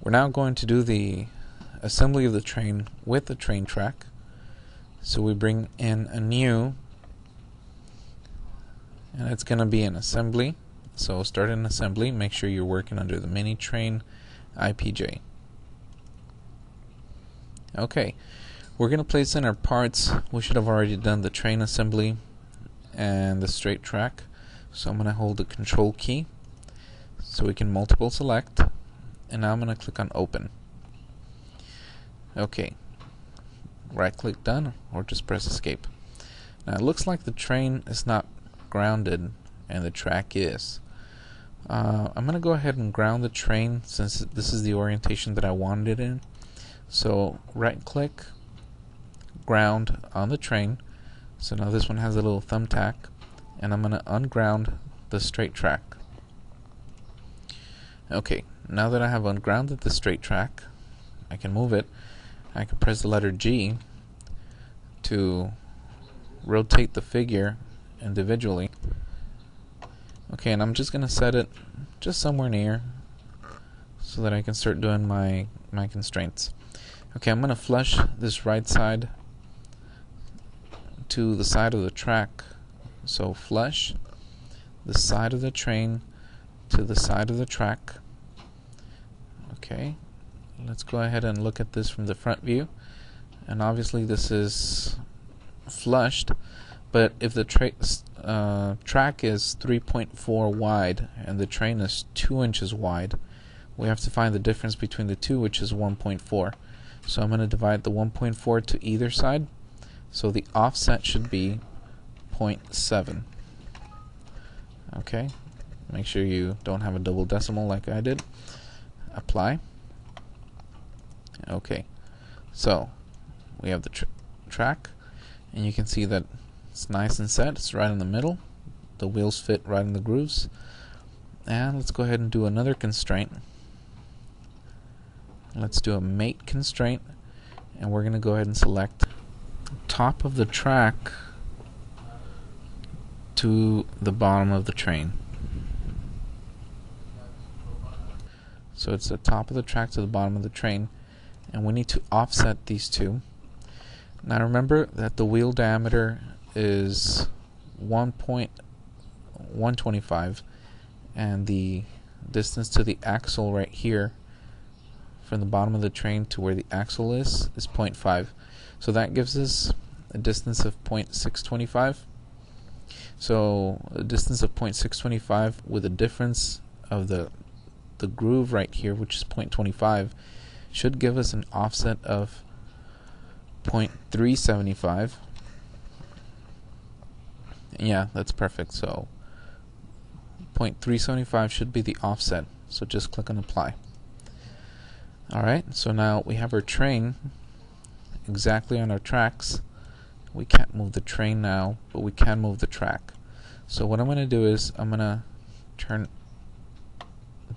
We're now going to do the assembly of the train with the train track. So we bring in a new, and it's going to be an assembly. So start an assembly. Make sure you're working under the mini train IPJ. Okay, we're going to place in our parts. We should have already done the train assembly and the straight track. So I'm going to hold the control key so we can multiple select, and now I'm going to click on open. Okay, right click done, or just press escape. Now it looks like the train is not grounded and the track is. I'm going to go ahead and ground the train since this is the orientation that I wanted it in. So right click, ground on the train. So now this one has a little thumbtack, and I'm going to unground the straight track. Okay, now that I have ungrounded the straight track, I can move it. I can press the letter G to rotate the figure individually. Okay, and I'm just going to set it just somewhere near so that I can start doing my constraints. Okay, I'm going to flush this right side to the side of the track. So flush the side of the train to the side of the track. Okay, let's go ahead and look at this from the front view. And obviously this is flushed, but if the track is 3.4 wide and the train is 2 inches wide, we have to find the difference between the two, which is 1.4. So I'm going to divide the 1.4 to either side. So the offset should be 0.7. Okay, make sure you don't have a double decimal like I did. Apply. Okay, so we have the track, and you can see that it's nice and set. It's right in the middle. The wheels fit right in the grooves. And let's go ahead and do another constraint. Let's do a mate constraint, and we're going to go ahead and select top of the track to the bottom of the train. So it's the top of the track to the bottom of the train, and we need to offset these two. Now remember that the wheel diameter is 1.125, and the distance to the axle right here from the bottom of the train to where the axle is 0.5. So that gives us a distance of 0.625. So a distance of 0.625 with a difference of the groove right here, which is 0.25, should give us an offset of 0.375. Yeah, that's perfect. So 0.375 should be the offset. So just click on apply. Alright, so now we have our train exactly on our tracks. We can't move the train now, but we can move the track. So what I'm going to do is I'm going to turn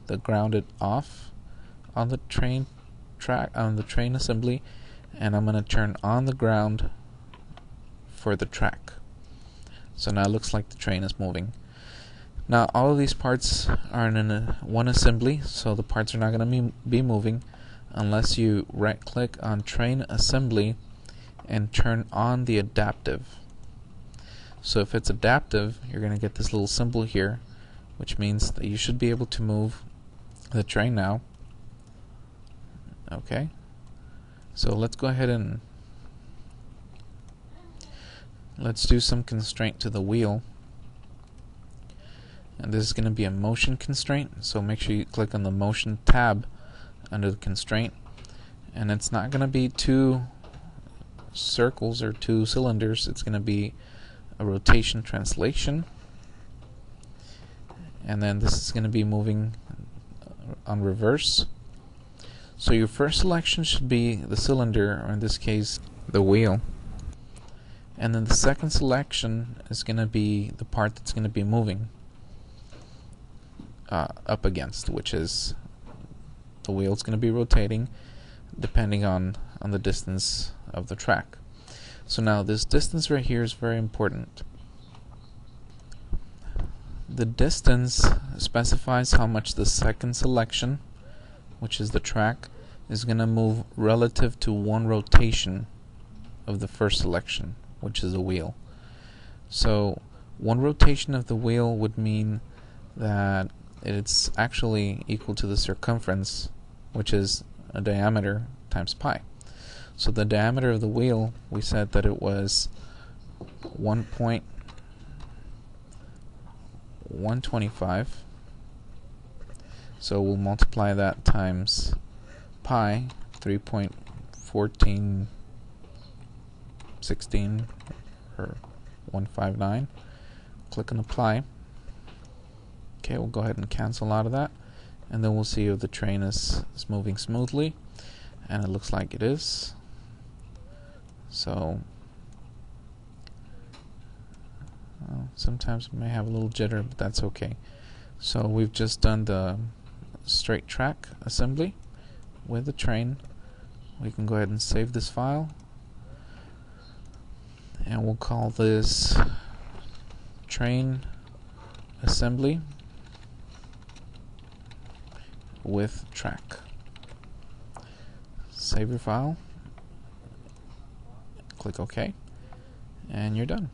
the grounded off on the train track, on the train assembly, and I'm going to turn on the ground for the track. So now it looks like the train is moving. Now all of these parts are in one assembly, so the parts are not going to be moving unless you right click on train assembly and turn on the adaptive. So if it's adaptive, you're going to get this little symbol here, which means that you should be able to move the train now. Okay, so let's go ahead and let's do some constraint to the wheel. And this is going to be a motion constraint, so make sure you click on the motion tab under the constraint, and it's not going to be 2 circles or 2 cylinders. It's going to be a rotation translation, and then this is going to be moving on reverse. So your first selection should be the cylinder, or in this case the wheel, and then the second selection is going to be the part that's going to be moving up against, which is the wheel's going to be rotating depending on the distance of the track. So now this distance right here is very important. The distance specifies how much the second selection which is the track, is going to move relative to one rotation of the first selection, which is a wheel. So one rotation of the wheel would mean that it's actually equal to the circumference, which is a diameter times pi. So the diameter of the wheel, we said that it was 1.125. So we'll multiply that times pi, 3.1416 or 159. Click on apply. Okay, we'll go ahead and cancel out of that, and then we'll see if the train is moving smoothly, and it looks like it is. So sometimes we may have a little jitter, but that's okay. So we've just done the straight track assembly with the train. We can go ahead and save this file, and we'll call this train assembly with track. Save your file, click OK, and you're done.